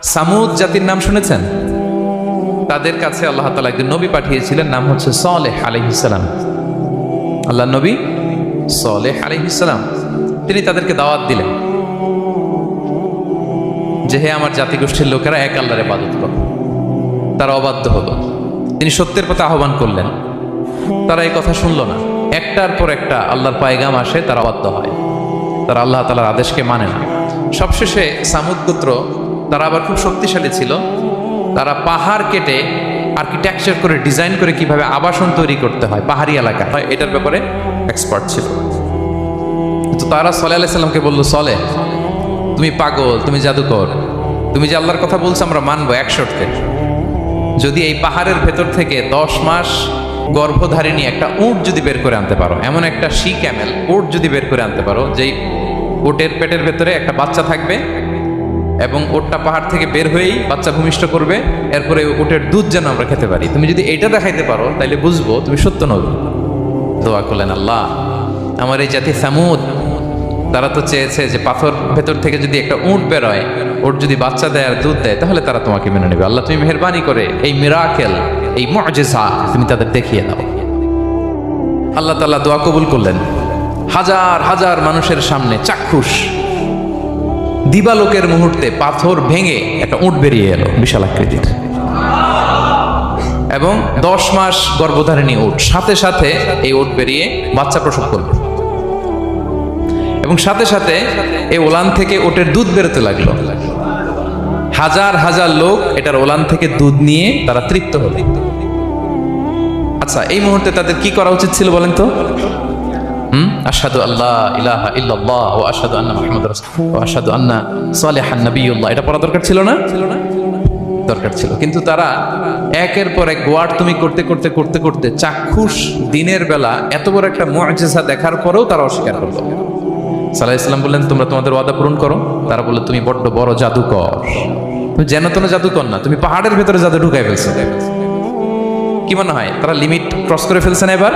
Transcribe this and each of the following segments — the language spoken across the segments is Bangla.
সামুদ জাতির নাম শুনেছেন? তাদের কাছে আল্লাহ তাআলা একজন নবী পাঠিয়েছিলেন, নাম হচ্ছে সালেহ আলাইহিস সালাম। আল্লাহর নবী সালেহ আলাইহিস সালাম, তিনি তাদেরকে দাওয়াত দিলেন যে হে আমার জাতিগোষ্ঠীর লোকেরা, এক আল্লাহর ইবাদত করো। তারা অবাধ্য হলো। তিনি সত্যের পথে আহ্বান করলেন, তারা এই কথা শুনলো না। একটার পর একটা আল্লাহর পায়গাম আসে, তারা অবাধ্য হয়, তারা আল্লাহ তাআলার আদেশকে মানে না। সবশেষে সামুদ গোত্র, তারা আবার খুব শক্তিশালী ছিল। তারা পাহাড় কেটে আর্কিটেকচার করে ডিজাইন করে কিভাবে আবাসন তৈরি করতে হয় পাহাড়ি এলাকা, এটার ব্যাপারে এক্সপার্ট ছিল। তো তারা সালেহ আলাইহিস সালামকে বলল, সালেহ তুমি পাগল, তুমি জাদুকর, তুমি যে আল্লাহর কথা বলছো আমরা মানবো এক শর্তে, যদি এই পাহাড়ের ভেতর থেকে 10 মাস গর্ভধারিণী একটা উট যদি বের করে আনতে পারো, এমন একটা শি ক্যামেল উট যদি বের করে আনতে পারো, যেই উটের পেটের ভেতরে একটা বাচ্চা থাকবে এবং ওটটা পাহাড় থেকে বের হয়েই বাচ্চা ভূমিষ্ঠ করবে, এরপরে উটের দুধ যেন আমরা খেতে পারি, তুমি যদি এটা দেখাইতে পারো তাহলে বুঝবো তুমি সত্য নবী। দোয়া করলেন, আল্লাহ আমার এই জাতি সামুদ, তারা তো চেয়েছে যে পাথর ভেতর থেকে যদি একটা উট বেরোয়, ওট যদি বাচ্চা দেয় আর দুধ দেয়, তাহলে তারা তোমাকে মেনে নেবে। আল্লাহ তুমি মেহেরবানি করে এই মিরাকেল, এই মুআজিজা তুমি তাদের দেখিয়ে দাও। আল্লাহ তাআলা দোয়া কবুল করলেন। হাজার হাজার মানুষের সামনে চাক্ষুষ দিবালোকের মুহূর্তে পাথর ভেঙে একটা উট বেরিয়ে এলো বিশাল আকৃতির, এবং 10 মাস গর্ভধারিণী উট, সাথে সাথে এই উট বেরিয়ে বাচ্চা প্রসব করবে, এবং সাথে সাথে এই ওলান থেকে উটের দুধ বেরোতে লাগলো। হাজার হাজার লোক এটার ওলান থেকে দুধ নিয়ে তারা তৃপ্ত হলো। আচ্ছা, এই মুহূর্তে তাদের কি করা উচিত ছিল বলেন তো? আশহাদু আল্লা ইলাহা ইল্লাল্লাহ ওয়া আশহাদু আন্না মুহাম্মাদুর রাসূলুল্লাহ ওয়া আশহাদু আন্না সালিহান নাবিয়্যুল্লাহ, এটা পড়া দরকার ছিল না? দরকার ছিল। কিন্তু তারা একের পর এক ওয়ার্ড তুমি করতে করতে করতে করতে চাক্ষুষ দিনের বেলা এত বড় একটা মুআজিজা দেখার পরেও তারা অস্বীকার করলো। সালেহ ইসলাম বললেন, তোমরা তোমাদের ওয়াদা পূরণ করো। তারা বললো, তুমি বড্ড বড় জাদুকর, তুমি যেন তেন জাদুকর না, তুমি পাহাড়ের ভেতরে জাদু ঢুকাই ফেলছো। কি মনে হয় তারা লিমিট ক্রস করে ফেলছে না? এবার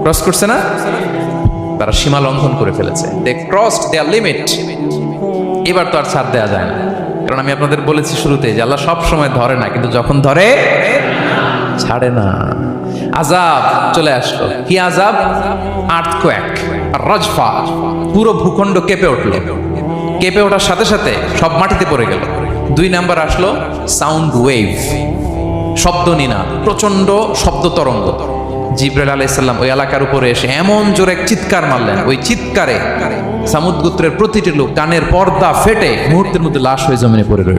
ক্রস করছে না? তারা সীমা লঙ্ঘন করে ফেলেছে। দে ক্রসড দেয়ার লিমিট। এবার তো আর ছাড় দেওয়া যায় না, কারণ আমি আপনাদের বলেছি শুরুতে যে আল্লাহ সব সময় ধরে না, কিন্তু যখন ধরে ছাড়ে না। আযাব চলে আসলো। কি আযাব? আর্থকোয়েক, রাজফা, পুরো ভূখণ্ড কেঁপে উঠলো। কেঁপে ওঠার সাথে সাথে সব মাটিতে পড়ে গেল। 2 নাম্বার আসলো সাউন্ড ওয়েভ, শব্দ নিনাদ, প্রচন্ড শব্দ তরঙ্গ। জিবরাইল আলাইহিস সালাম ওই এলাকার উপরে এসে এমন জোরে চিৎকার মারলেন, ওই চিৎকারে সামুদ গোত্রের প্রতিটি লোক কানের পর্দা ফেটে মুহূর্তের মধ্যে লাশ হয়ে জমিনে পড়ে রইল।